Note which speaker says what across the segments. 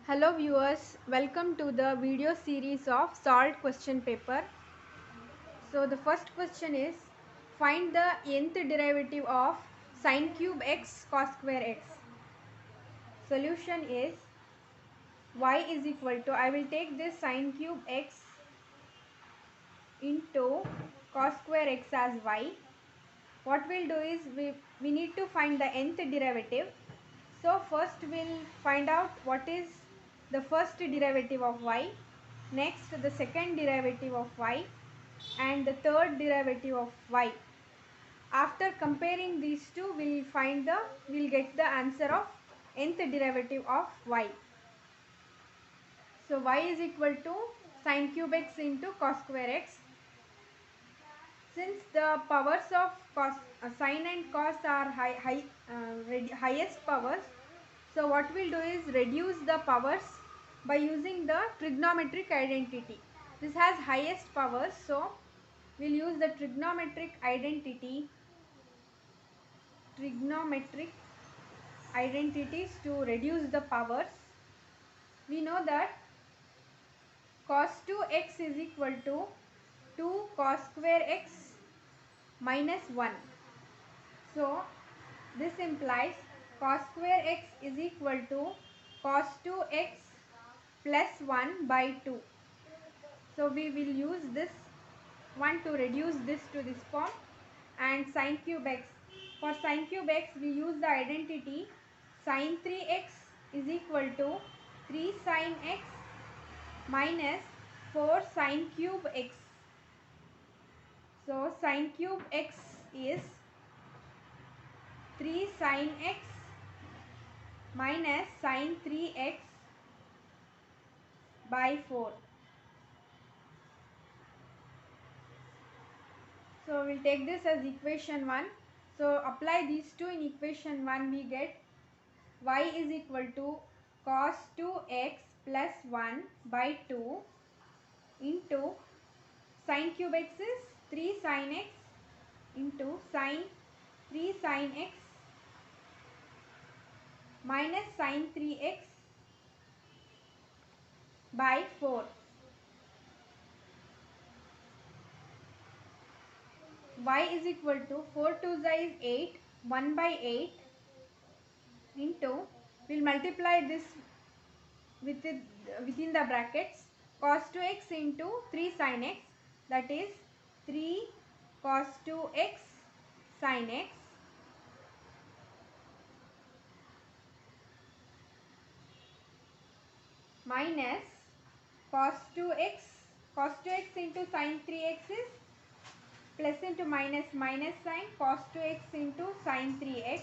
Speaker 1: Hello viewers, welcome to the video series of solved question paper. So the first question is, find the nth derivative of sine cube x cos square x. Solution is y is equal to, I will take this sine cube x into cos square x as y. What we'll do is we need to find the nth derivative. So first we'll find out what is the first derivative of y, next the second derivative of y, and the third derivative of y. After comparing these two, we'll get the answer of nth derivative of y. So y is equal to sine cube x into cos square x. Since the powers of sine and cos are highest powers, so what we'll do is reduce the powers by using the trigonometric identity. This has highest powers, so we'll use the trigonometric identities to reduce the powers. We know that cos 2x is equal to 2 cos square x minus 1. So this implies cos square x is equal to cos 2x plus 1 by 2. So we will use this one to reduce this to this form, and sine cube x. For sine cube x we use the identity sine 3x is equal to 3 sine x minus 4 sine cube x. So sine cube x is 3 sine x minus sine 3x by 4. So we'll take this as equation 1. So apply these two in equation 1, we get y is equal to cos 2x plus 1 by 2 into sine cube x is 3 sine x into sine 3 sine x minus sine 3x by 4. Y is equal to 4 2 is 8, 1 by 8 into, we'll multiply this within the brackets, cos 2x into 3 sin x, that is 3 cos 2x sin x minus cos 2x into sin 3x is plus into minus sin cos 2x into sin 3x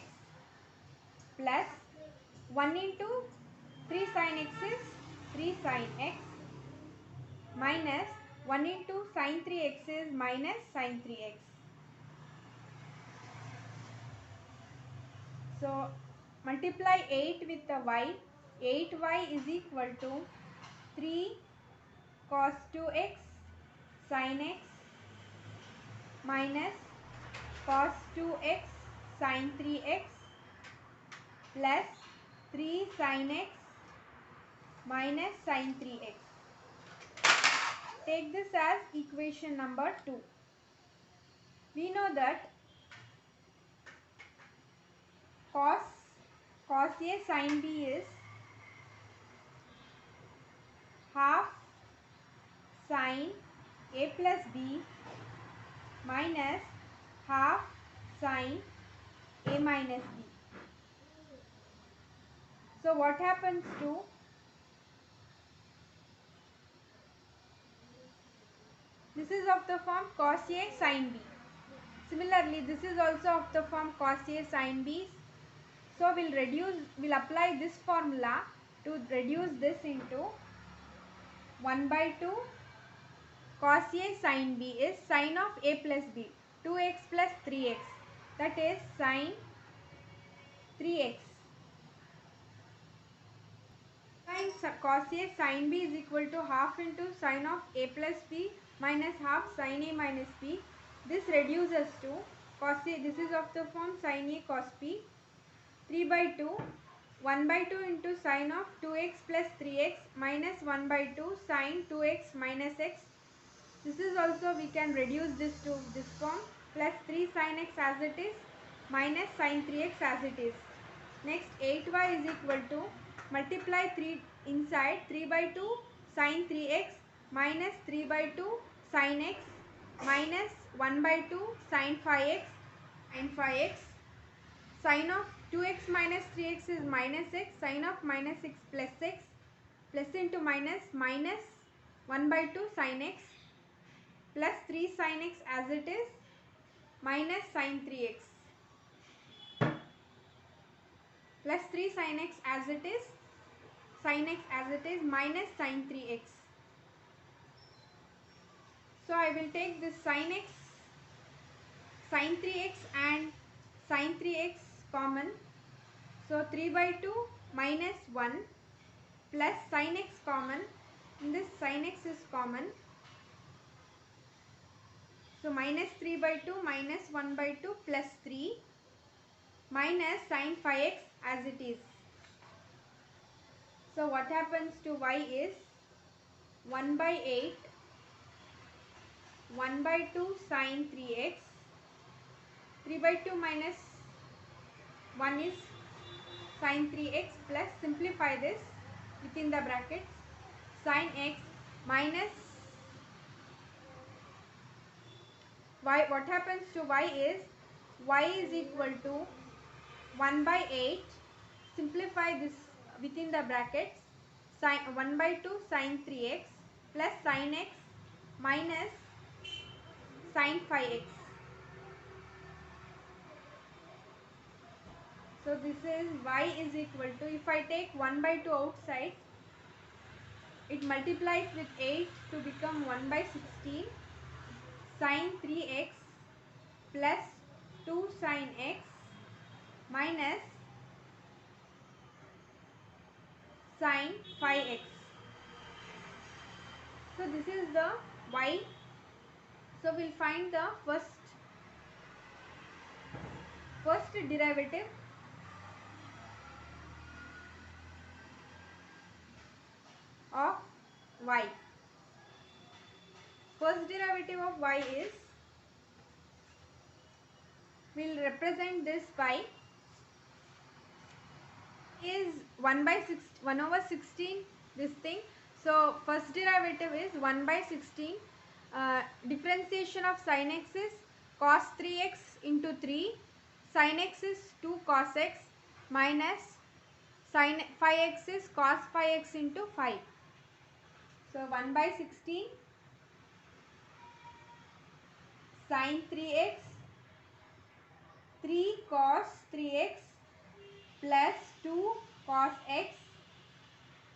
Speaker 1: plus 1 into 3 sin x is 3 sin x minus 1 into sin 3x is minus sin 3x. So multiply 8 with the y. 8y is equal to 3 cos 2x sin x minus cos 2x sin 3x plus 3 sin x minus sin 3x. Take this as equation number 2. We know that cos A sin B is half sin A plus B minus half sin A minus B. So what happens to this is of the form cos A sin B. Similarly, this is also of the form cos A sin B. So we'll apply this formula to reduce this into 1 by 2 cos A sin B is sin of A plus B, 2x plus 3x, that is sin 3x. Sin cos A sin B is equal to half into sin of A plus B minus half sin A minus B. This reduces to cos A, this is of the form sin A cos B, 3 by 2 1 by 2 into sine of 2x plus 3x minus 1 by 2 sine 2x minus x. This is also, we can reduce this to this form, plus 3 sin x as it is minus sin 3x as it is. Next 8y is equal to, multiply 3 inside, 3 by 2 sin 3x minus 3 by 2 sin x minus 1 by 2 sin 5x and 5x. Sin of 2x minus 3x is minus x, sin of minus x plus x, plus into minus, minus 1 by 2 sin x plus 3 sin x as it is minus sin 3x plus 3 sin x as it is, sin x as it is minus sin 3x. So I will take this sin x, sin 3x and sin 3x common. So 3 by 2 minus 1 plus sin x common. In this sin x is common. So minus 3 by 2 minus 1 by 2 plus 3 minus sin 5x as it is. So what happens to y is 1 by 8, 1 by 2 sin 3x, 3 by 2 minus 1 is sin 3x plus, simplify this within the brackets, sin x minus y. What happens to y is equal to 1 by 8, simplify this within the brackets, sin 1 by 2 sin 3x plus sin x minus sin 5x. So this is y is equal to, if I take 1 by 2 outside, it multiplies with 8 to become 1 by 16 sin 3x plus 2 sin x minus sin 5x. So this is the y. So we'll find the first derivative. Of y. First derivative of y is, we'll represent this by, is 1 by 6, 1 over 16 this thing. So first derivative is 1 by 16. Differentiation of sin x is cos 3x into 3, sin x is 2 cos x minus sin 5x is cos 5x into 5. So 1 by 16 sin 3x, 3 cos 3x plus 2 cos x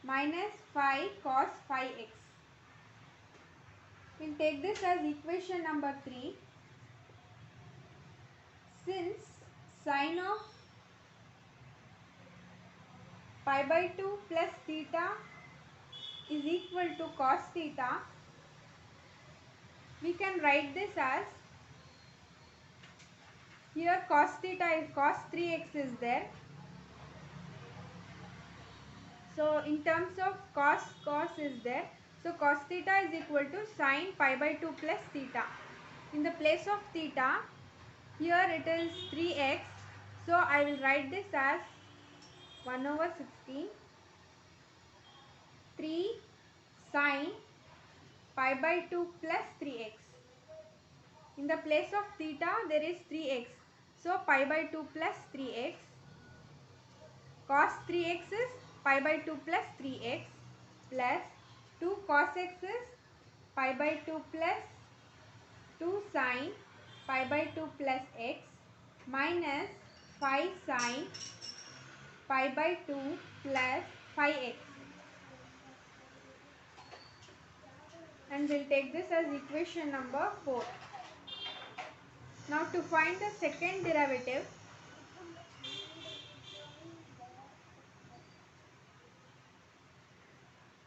Speaker 1: minus 5 cos 5x. We'll take this as equation number 3. Since sin of pi by 2 plus theta is equal to cos theta, we can write this as, here cos theta is cos 3x is there. So in terms of cos is there. So cos theta is equal to sin pi by 2 plus theta. In the place of theta, here it is 3x. So I will write this as 1 over 16, 3 sin pi by 2 plus 3x. In the place of theta, there is 3x. So pi by 2 plus 3x. Cos 3x is pi by 2 plus 3x plus 2 cos x is pi by 2 plus 2 sin pi by 2 plus x minus 5 sin pi by 2 plus 5x. And we'll take this as equation number 4. Now to find the second derivative,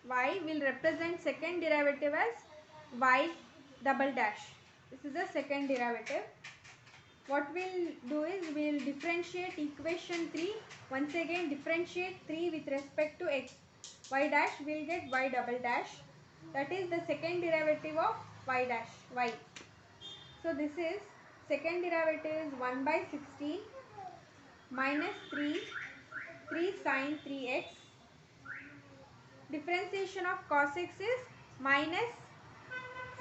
Speaker 1: y will represent second derivative as y double dash. This is the second derivative. what we'll do is we'll differentiate equation 3. Once again differentiate 3 with respect to x. Y dash will get y double dash. That is the second derivative of y dash, y. So this is second derivative is 1 by 16 minus 3 sine 3x. Differentiation of cos x is minus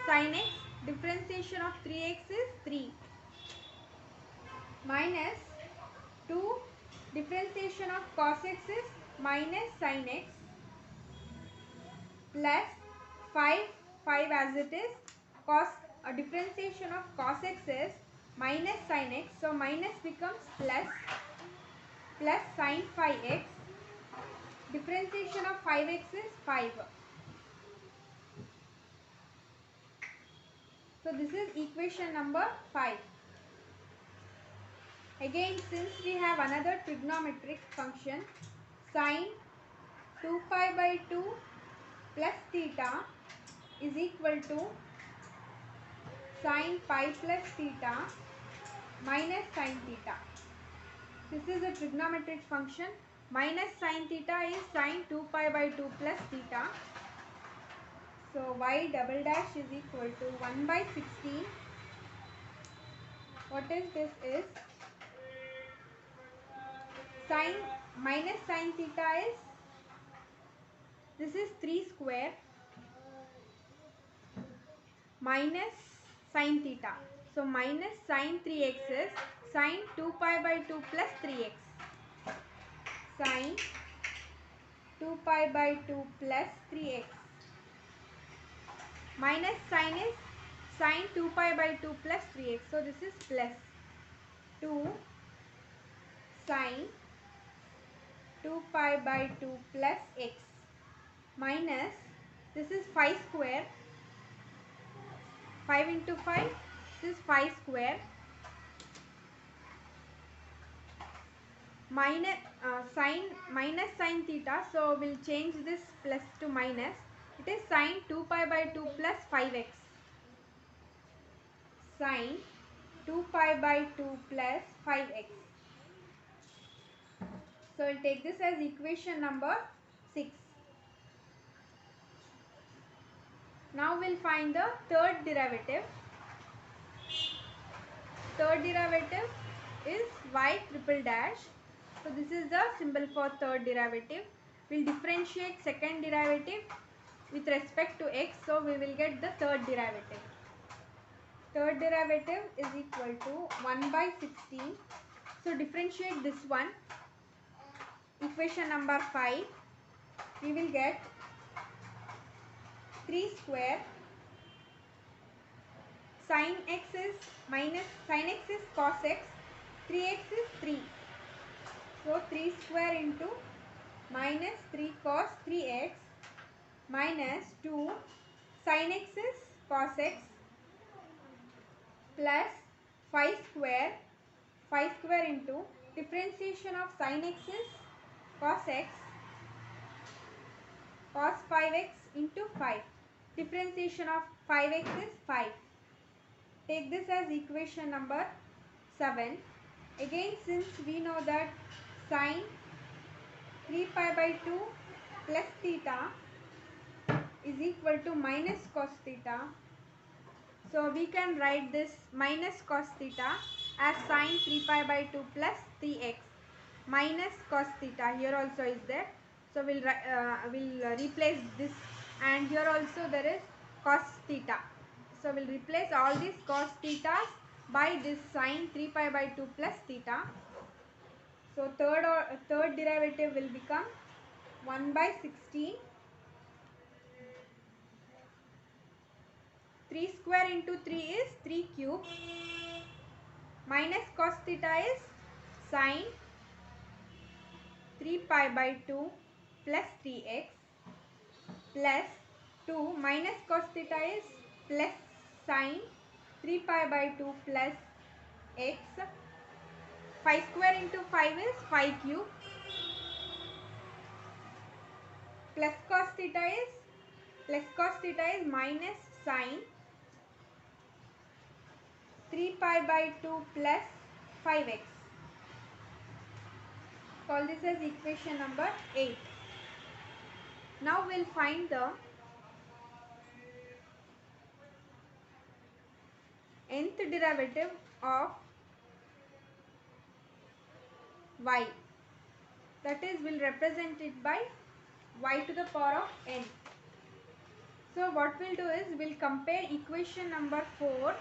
Speaker 1: sin x. Differentiation of 3x is 3. Minus 2. Differentiation of cos x is minus sin x. Plus 5 as it is. Cos differentiation of cos x is minus sin x. So minus becomes plus sin 5x. Differentiation of 5x is 5. So this is equation number 5. Again, since we have another trigonometric function, sine 2 pi by 2 plus theta is equal to sine pi plus theta minus sine theta. This is a trigonometric function. Minus sine theta is sine 2 pi by 2 plus theta. So y double dash is equal to 1 by 16. What is this is sine minus sine theta is, this is 3 square minus sine theta. So minus sine 3x is sine 2 pi by 2 plus 3x. Sine 2 pi by 2 plus 3x. Minus sine is sine 2 pi by 2 plus 3x. So this is plus 2 sine 2 pi by 2 plus x minus, this is 5 square, 5 into 5, this is 5 square, minus minus sine theta, so we'll change this plus to minus. It is sine 2 pi by 2 plus 5x. Sine 2 pi by 2 plus 5x. So we'll take this as equation number 6. Now we'll find the third derivative. Third derivative is y triple dash. So this is the symbol for third derivative. We'll differentiate second derivative with respect to x. So we will get the third derivative. Third derivative is equal to 1 by 16. So differentiate this one. Equation number 5. We will get 3 square. Sin x is minus, sin x is cos x. 3x is 3. So 3 square into minus 3 cos 3x minus 2 sin x is cos x plus 5 square into differentiation of sin x is cos x, cos 5x into 5. Differentiation of 5x is 5. Take this as equation number 7. Again, since we know that sine 3 pi by 2 plus theta is equal to minus cos theta. So we can write this minus cos theta as sine 3 pi by 2 plus 3x minus cos theta. Here also is there. So we'll replace this, and here also there is cos theta. So we'll replace all these cos thetas by this sine 3 pi by 2 plus theta. So third derivative will become 1 by 16. 3 square into 3 is 3 cube. Minus cos theta is sine 3 pi by 2 plus 3x plus 2 minus cos theta is plus sine 3 pi by 2 plus x. 5 square into 5 is 5 cube. Plus cos theta is minus sine 3 pi by 2 plus 5x. Call this as equation number 8. Now we'll find the nth derivative of y. That is, we'll represent it by y to the power of n. So what we'll do is we'll compare equation number 4,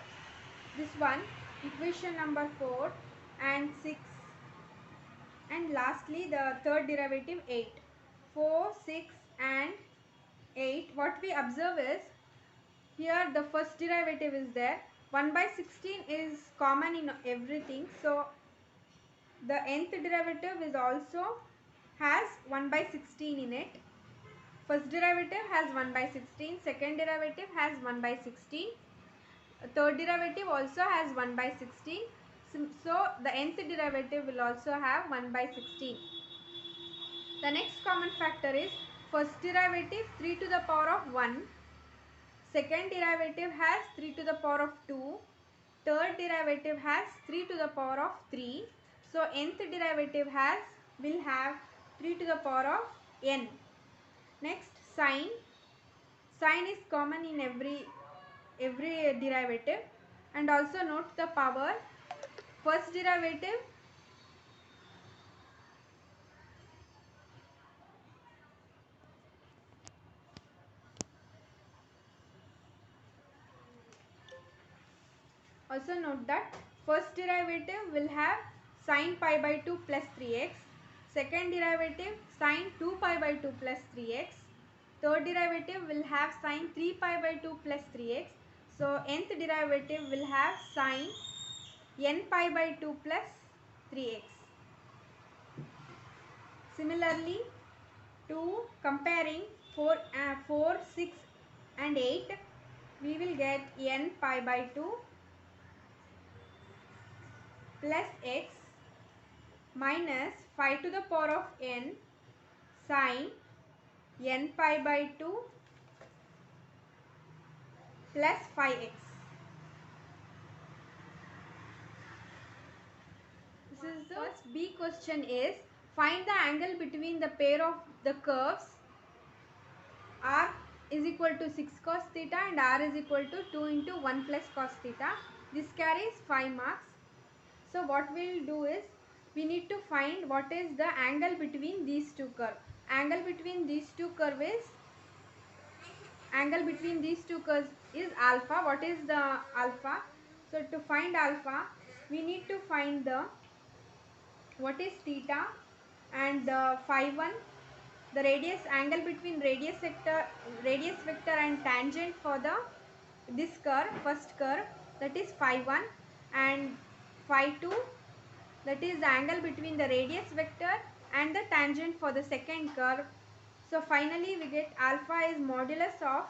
Speaker 1: this one, equation number 4 and 6, and lastly the third derivative 8. 4, 6 and 8. What we observe is here the first derivative is there. 1 by 16 is common in everything. So the nth derivative is also has 1 by 16 in it. First derivative has 1 by 16. Second derivative has 1 by 16. Third derivative also has 1 by 16. So the nth derivative will also have 1 by 16. The next common factor is first derivative 3 to the power of 1. Second derivative has 3 to the power of 2. Third derivative has 3 to the power of 3. So nth derivative will have 3 to the power of n. Next, sine. Sine is common in every derivative, and also note the power. First derivative also note that first derivative will have sine pi by 2 plus 3x. Second derivative sine 2 pi by 2 plus 3x. Third derivative will have sine 3 pi by 2 plus 3x. So nth derivative will have sine n pi by 2 plus 3x. Similarly, to comparing 4, 6 and 8, we will get n pi by 2 plus x minus 5 to the power of n sine n pi by 2 plus 5x. This is the first B question is find the angle between the pair of the curves r is equal to 6 cos theta and r is equal to 2 into 1 plus cos theta. This carries 5 marks. So what we will do is we need to find what is the angle between these two curves. Angle between these two curves is alpha. What is the alpha? So to find alpha, we need to find the what is theta and the phi 1, the radius angle between radius vector and tangent for this curve, first curve, that is phi 1, and phi 2, that is the angle between the radius vector and the tangent for the second curve. So finally we get alpha is modulus of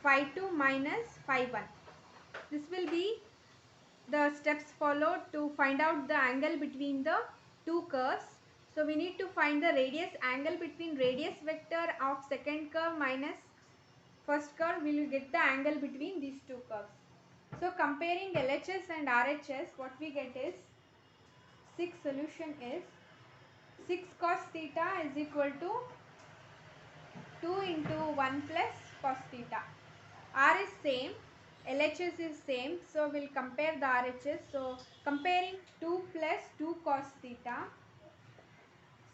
Speaker 1: phi 2 minus phi 1. This will be the steps followed to find out the angle between the two curves. So we need to find the radius angle between radius vector of second curve minus first curve. We will get the angle between these two curves. So comparing LHS and RHS, what we get is 6 solution is 6 cos theta is equal to 2 into 1 plus cos theta. R is same, LHS is same, so we'll compare the RHS. So comparing 2 plus 2 cos theta,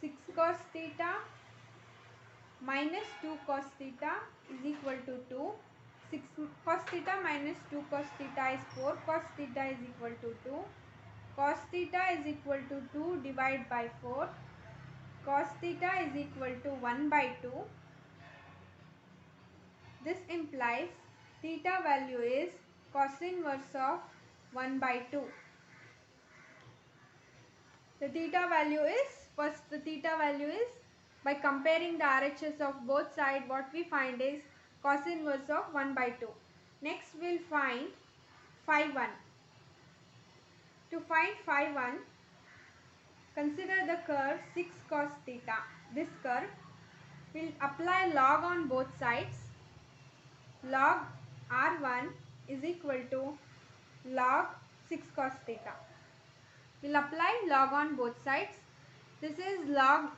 Speaker 1: 6 cos theta minus 2 cos theta is equal to 2. 6 cos theta minus 2 cos theta is 4. Cos theta is equal to 2. Cos theta is equal to 2 divided by 4. Cos theta is equal to 1 by 2. This implies theta value is cos inverse of 1 by 2. The theta value is, by comparing the RHS of both sides, what we find is cos inverse of 1 by 2. Next we will find phi 1. To find phi 1, consider the curve 6 cos theta. This curve will apply log on both sides. Log R1 is equal to log 6 cos theta. We'll apply log on both sides. This is log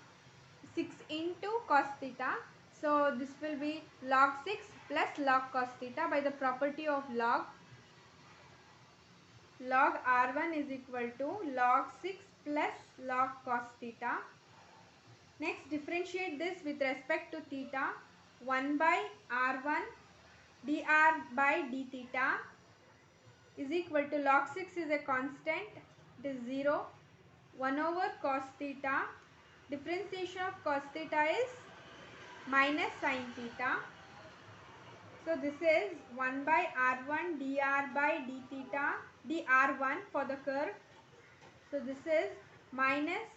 Speaker 1: 6 into cos theta. So this will be log 6 plus log cos theta by the property of log. Log r1 is equal to log 6 plus log cos theta. Next, differentiate this with respect to theta. 1 by r1 dr by d theta is equal to log 6 is a constant, it is 0. 1 over cos theta, differentiation of cos theta is minus sin theta. So this is 1 by r1 dr by d theta, dr1 for the curve. So this is minus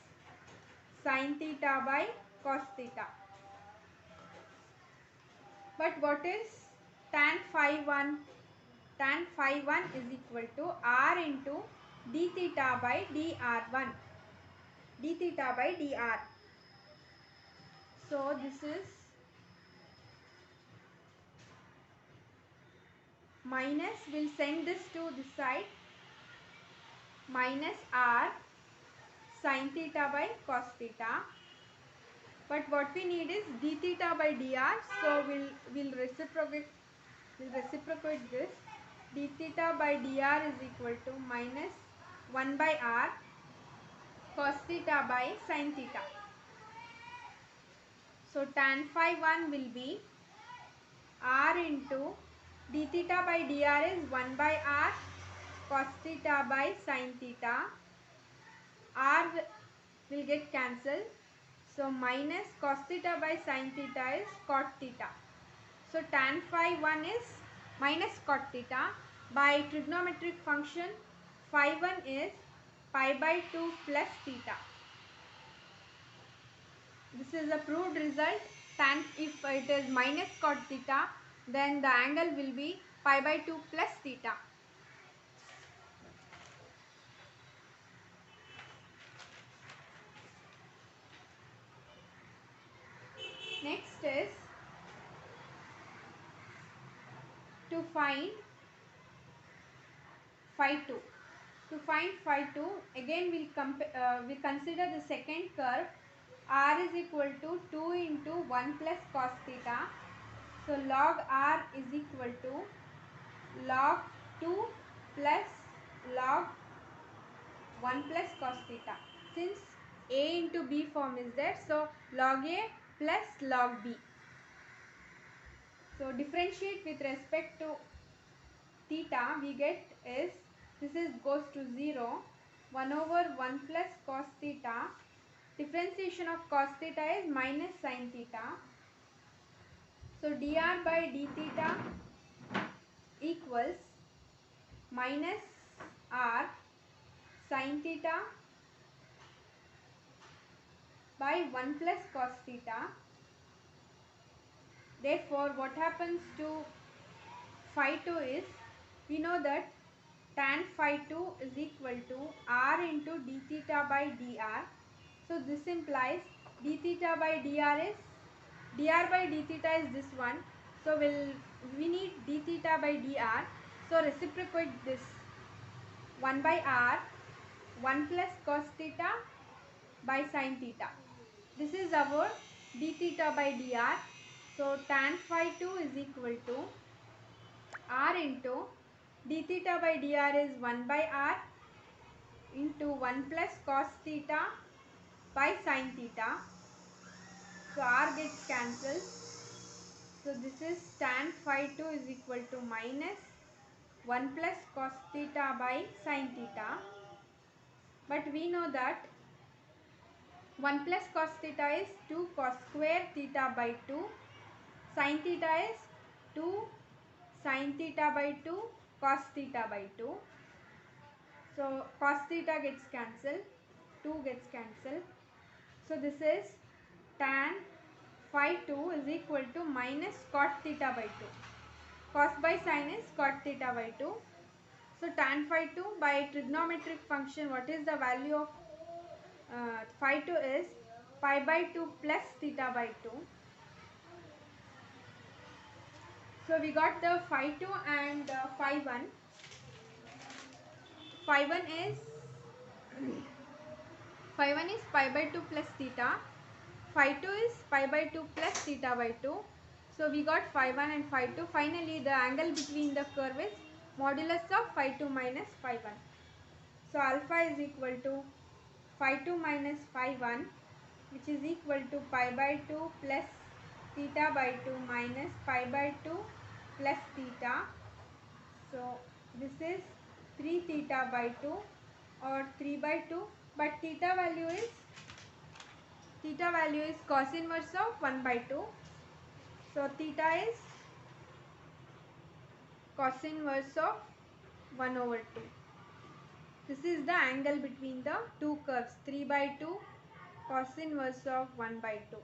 Speaker 1: sin theta by cos theta. But what is tan phi 1? Tan phi 1 is equal to r into d theta by dr1. D theta by dr. So this is minus, we'll send this to this side, minus r sin theta by cos theta. But what we need is d theta by dr. So we'll reciprocate this. D theta by dr is equal to minus 1 by r cos theta by sin theta. So tan phi 1 will be r into d theta by dr is 1 by r cos theta by sin theta. R will get cancelled. So minus cos theta by sin theta is cot theta. So tan phi 1 is minus cot theta. By trigonometric function, phi 1 is pi by 2 plus theta. This is a proved result. Tan, if it is minus cot theta, then the angle will be pi by 2 plus theta. Next is to find phi 2. To find phi 2, again we'll consider the second curve. R is equal to 2 into 1 plus cos theta. So log R is equal to log 2 plus log 1 plus cos theta. Since A into B form is there, so log A plus log B. So differentiate with respect to theta, we get is, this is goes to 0, 1 over 1 plus cos theta. Differentiation of cos theta is minus sin theta. So dr by d theta equals minus r sin theta by 1 plus cos theta. Therefore, what happens to phi 2 is, we know that tan phi 2 is equal to r into d theta by dr. So this implies d theta by dr is, dr by d theta is this one. So we need d theta by dr. So reciprocate this, 1 by r 1 plus cos theta by sin theta. This is our d theta by dr. So tan phi 2 is equal to r into d theta by dr is 1 by r into 1 plus cos theta by sin theta. So r gets cancelled. So this is tan phi 2 is equal to minus 1 plus cos theta by sin theta. But we know that 1 plus cos theta is 2 cos square theta by 2. Sin theta is 2 sin theta by 2 cos theta by 2. So cos theta gets cancelled, 2 gets cancelled. So this is tan phi 2 is equal to minus cot theta by 2. Cos by sin is cot theta by 2. So tan phi 2 by trigonometric function, what is the value of phi 2 is pi by 2 plus theta by 2. So we got the phi 2 and phi 1. Phi 1 is Phi 1 is pi by 2 plus theta. Phi 2 is pi by 2 plus theta by 2. So we got phi 1 and phi 2. Finally, the angle between the curve is modulus of phi 2 minus phi 1. So alpha is equal to phi 2 minus phi 1, which is equal to pi by 2 plus theta by 2 minus pi by 2 plus theta. So this is 3 theta by 2 or 3 by 2, but theta value is cos inverse of 1 by 2. So theta is cos inverse of 1 over 2. This is the angle between the two curves, 3 by 2 cos inverse of 1 by 2.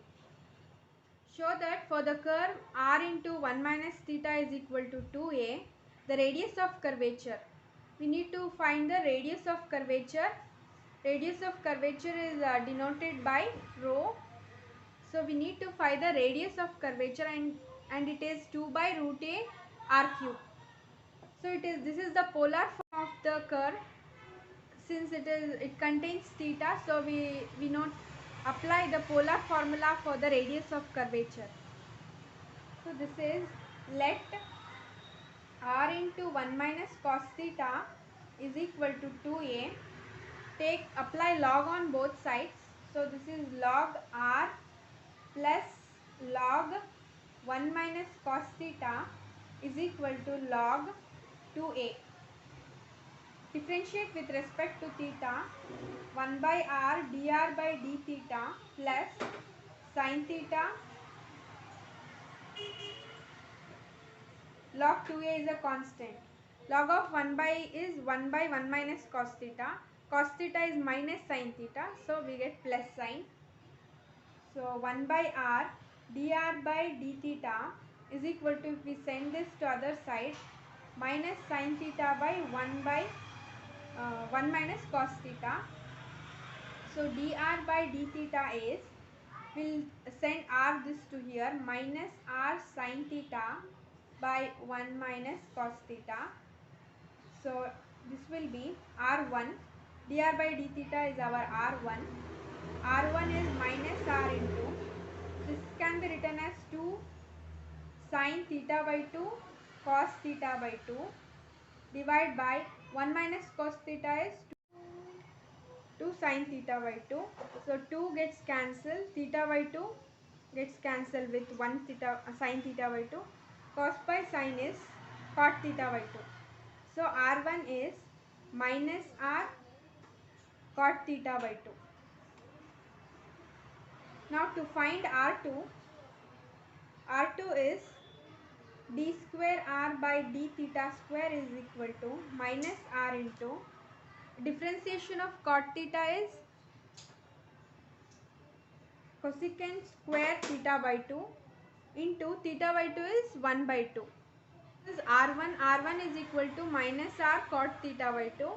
Speaker 1: Show that for the curve r into 1 minus theta is equal to 2a, the radius of curvature. We need to find the radius of curvature. Radius of curvature is denoted by rho. So we need to find the radius of curvature, and it is 2 by root a r cube. So this is the polar form of the curve. Since it contains theta, so we not apply the polar formula for the radius of curvature. So this is, let r into 1 minus cos theta is equal to 2a. Apply log on both sides. So this is log r plus log 1 minus cos theta is equal to log 2a. Differentiate with respect to theta. 1 by r dr by d theta plus sin theta. Log 2a is a constant. Log of 1 by is 1 by 1 minus cos theta. Cos theta is minus sin theta, so we get plus sin. So 1 by r dr by d theta is equal to, if we send this to other side, minus sin theta by 1 by 1 minus cos theta. So dr by d theta is, we'll send r this to here, minus r sin theta by 1 minus cos theta. So this will be r1. dr by d theta is our r1. r1 is minus r into, this can be written as 2 sin theta by 2 cos theta by 2 divided by 1 minus cos theta is 2 sin theta by 2. So 2 gets cancelled, theta by 2 gets cancelled with 1 theta sin theta by 2. Cos by sin is cot theta by 2. So r1 is minus r cot theta by 2. Now to find r2, r2 is d square r by d theta square is equal to minus r into, differentiation of cot theta is cosecant square theta by 2 into theta by 2 is 1 by 2. This is r1 is equal to minus r cot theta by 2.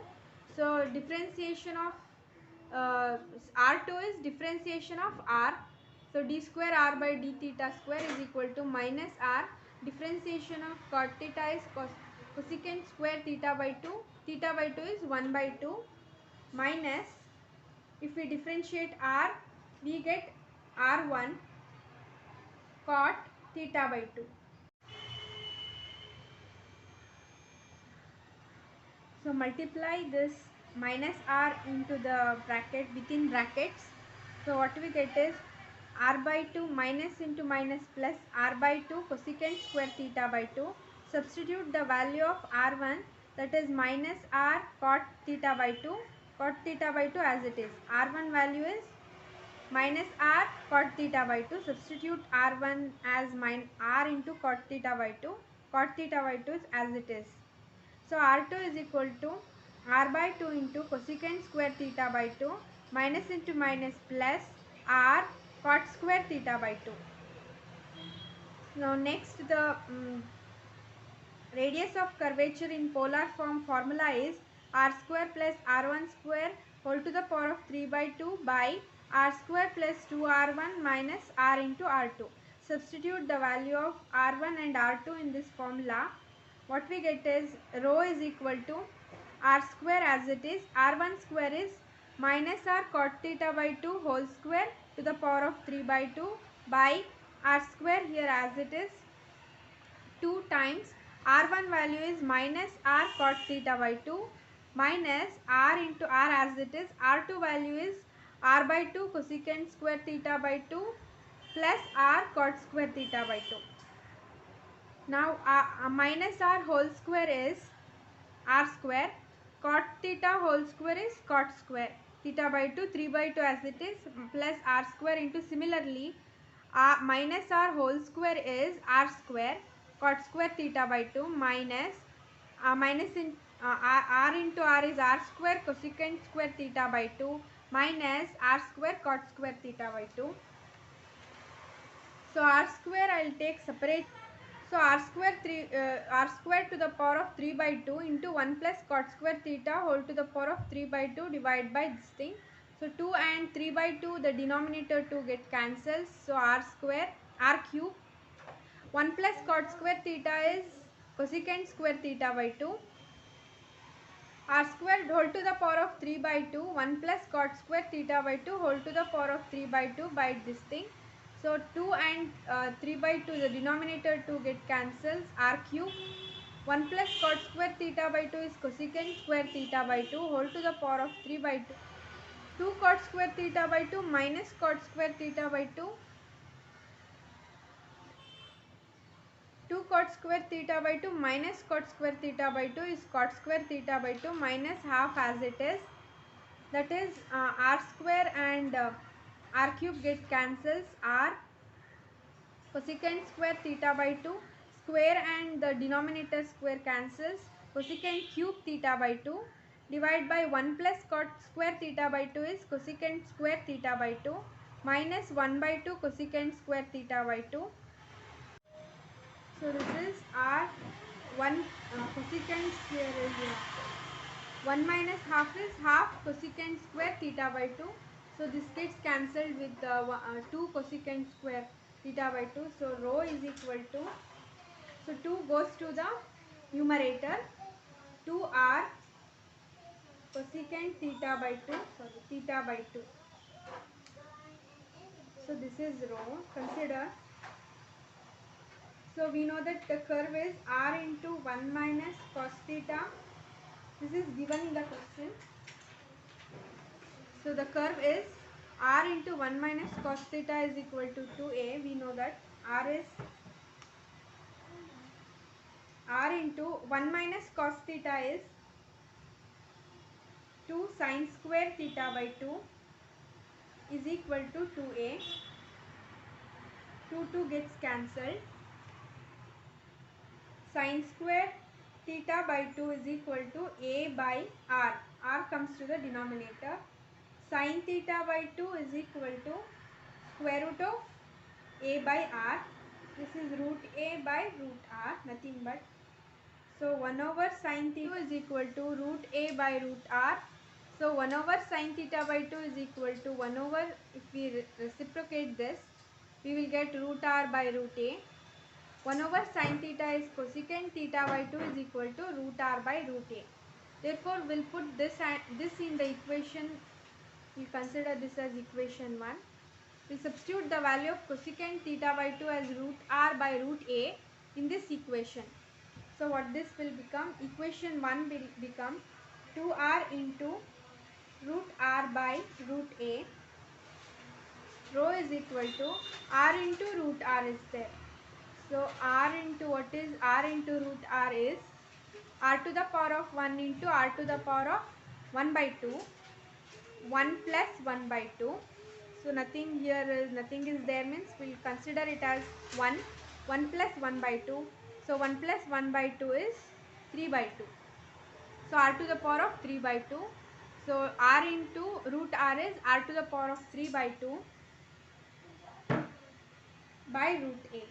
Speaker 1: So differentiation of r2 is differentiation of r. So d square r by d theta square is equal to minus r, differentiation of cot theta is cosecant square theta by 2. Theta by 2 is 1 by 2 minus, if we differentiate r, we get r1 cot theta by 2. So multiply this minus r into the bracket, within brackets. So what we get is r by 2 minus into minus plus r by 2 cosecant square theta by 2. Substitute the value of r1, that is minus r cot theta by 2, cot theta by 2 as it is. r1 value is minus r cot theta by 2. Substitute r1 as r into cot theta by 2. Cot theta by 2 is as it is. So r2 is equal to r by 2 into cosecant square theta by 2 minus into minus plus r cot square theta by 2. Now next, the radius of curvature in polar form formula is r square plus r1 square whole to the power of 3 by 2 by r square plus 2r1 minus r into r2. Substitute the value of r1 and r2 in this formula. What we get is rho is equal to r square as it is. r1 square is minus r cot theta by 2 whole square to the power of 3 by 2 by r square here as it is 2 times r1 value is minus r cot theta by 2 minus r into r as it is r2 value is r by 2 cosecant square theta by 2 plus r cot square theta by 2. Now minus r whole square is r square, cot theta whole square is cot square, theta by 2 3 by 2 as it is plus r square into similarly minus r whole square is r square, cot square theta by 2 minus r into r is r square cosecant square theta by 2 minus r square cot square theta by 2. So r square I will take separate. So r square to the power of 3 by 2 into 1 plus cot square theta whole to the power of 3 by 2 divided by this thing. So 2 and 3 by 2 the denominator 2 get cancels. So r square r cube 1 plus cot square theta is cosecant square theta by 2. R square whole to the power of 3 by 2 1 plus cot square theta by 2 whole to the power of 3 by 2 by this thing. So 2 and 3 by 2 the denominator 2 get cancels. R cube 1 plus cot square theta by 2 is cosecant square theta by 2 whole to the power of 3 by 2. 2 cot square theta by 2 minus cot square theta by 2. 2 cot square theta by 2 minus cot square theta by 2 is cot square theta by 2 minus half as it is. That is r square and r cube get cancels. R cosecant square theta by 2 square and the denominator square cancels. Cosecant cube theta by 2 divided by 1 plus cot square theta by 2 is cosecant square theta by 2 minus 1 by 2 cosecant square theta by 2. So this is r 1 cosecant square is 1 minus half is half cosecant square theta by 2. So this gets cancelled with 2 cosecant square theta by 2. So rho is equal to, so 2 goes to the numerator, 2r cosecant theta by 2, sorry, theta by 2. So this is rho. Consider, so we know that the curve is r into 1 minus cos theta. This is given in the question. So the curve is r into 1 minus cos theta is equal to 2a. We know that r is r into 1 minus cos theta is 2 sin square theta by 2 is equal to 2a. 2 gets cancelled. Sin square theta by 2 is equal to a by r. R comes to the denominator. Sin theta by 2 is equal to square root of a by r. This is root a by root r, nothing but. So 1 over sin theta is equal to root a by root r. So 1 over sin theta by 2 is equal to 1 over, if we reciprocate this, we will get root r by root a. 1 over sin theta is cosecant theta by 2 is equal to root r by root a. Therefore, we will put this in the equation. We consider this as equation 1. We substitute the value of cosecant theta by 2 as root r by root a in this equation. So what this will become? Equation 1 will become 2r into root r by root a. Rho is equal to r into root r is there. So r into what is r into root r is r to the power of 1 into r to the power of 1 by 2. 1 plus 1 by 2. So nothing here is, nothing is there means we will consider it as 1. 1 plus 1 by 2. So 1 plus 1 by 2 is 3 by 2. So r to the power of 3 by 2. So r into root r is r to the power of 3 by 2 by root a.